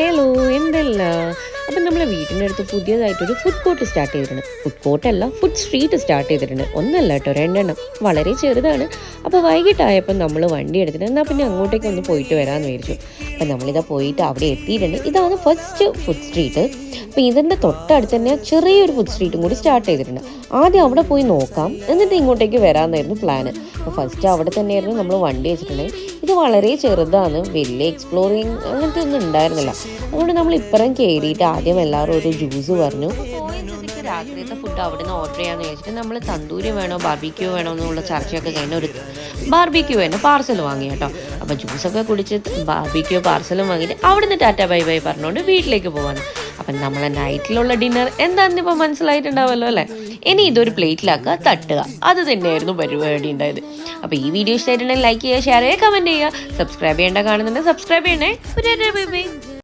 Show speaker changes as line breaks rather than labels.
Hello എന്തല്ല. അപ്പം നമ്മളെ വീടിൻ്റെ അടുത്ത് പുതിയതായിട്ടൊരു ഫുഡ് കോർട്ട് സ്റ്റാർട്ട് ചെയ്തിട്ടുണ്ട്. ഫുഡ് കോർട്ടല്ല, ഫുഡ് സ്ട്രീറ്റ് സ്റ്റാർട്ട് ചെയ്തിട്ടുണ്ട്. ഒന്നല്ല കേട്ടോ, രണ്ടെണ്ണം. വളരെ ചെറുതാണ്. അപ്പോൾ വൈകിട്ടായപ്പോൾ നമ്മൾ വണ്ടി എടുത്തിട്ട് എന്നാൽ പിന്നെ അങ്ങോട്ടേക്ക് ഒന്ന് പോയിട്ട് വരാമെന്ന് വിചാരിച്ചു. അപ്പം നമ്മളിതാ പോയിട്ട് അവിടെ എത്തിയിട്ടുണ്ട്. ഇതാണ് ഫസ്റ്റ് ഫുഡ് സ്ട്രീറ്റ്. അപ്പോൾ ഇതിൻ്റെ തൊട്ടടുത്ത് തന്നെ ചെറിയൊരു ഫുഡ് സ്ട്രീറ്റും കൂടി സ്റ്റാർട്ട് ചെയ്തിട്ടുണ്ട്. ആദ്യം അവിടെ പോയി നോക്കാം, എന്നിട്ട് ഇങ്ങോട്ടേക്ക് വരാമെന്നായിരുന്നു പ്ലാന്. അപ്പോൾ ഫസ്റ്റ് അവിടെ തന്നെയായിരുന്നു നമ്മൾ വണ്ടി വെച്ചിട്ടുണ്ടെങ്കിൽ. ഇത് വളരെ ചെറുതാണ്, വലിയ എക്സ്പ്ലോറിങ് അങ്ങനത്തെ ഒന്നും ഉണ്ടായിരുന്നില്ല. അതുകൊണ്ട് നമ്മൾ ഇപ്പുറം കയറിയിട്ട് ആദ്യം എല്ലാവരും ഒരു ജ്യൂസ് പറഞ്ഞു. രാത്രിയത്തെ ഫുഡ് അവിടെ നിന്ന് ഓർഡർ ചെയ്യാന്ന് ചോദിച്ചിട്ട് നമ്മൾ തന്തൂരി വേണോ ബാർബിക്യൂ വേണോ എന്നുള്ള ചർച്ചയൊക്കെ കഴിഞ്ഞ ഒരു ബാർബിക്യൂ തന്നെ പാർസൽ വാങ്ങി കേട്ടോ. അപ്പോൾ ജ്യൂസൊക്കെ കുടിച്ച് ബാർബിക്യൂ പാർസലും വാങ്ങിയിട്ട് അവിടുന്ന് ടാറ്റ ബൈ ബൈ പറഞ്ഞുകൊണ്ട് വീട്ടിലേക്ക് പോകാൻ. അപ്പം നമ്മളെ നൈറ്റിലുള്ള ഡിന്നർ എന്താണെന്ന് ഇപ്പോൾ മനസ്സിലായിട്ടുണ്ടാവുമല്ലോ അല്ലേ. ഇനി ഇതൊരു പ്ലേറ്റിലാക്കുക, തട്ടുക, അത് തന്നെയായിരുന്നു പരിപാടി ഉണ്ടായത്. അപ്പോൾ ഈ വീഡിയോ ഇഷ്ടമായിട്ടുണ്ടെങ്കിൽ ലൈക്ക് ചെയ്യുക, ഷെയർ ചെയ്യുക, കമൻറ്റ് ചെയ്യുക. സബ്സ്ക്രൈബ് ചെയ്യേണ്ട കാണുന്നുണ്ടെങ്കിൽ സബ്സ്ക്രൈബ് ചെയ്യണേ. Bye bye.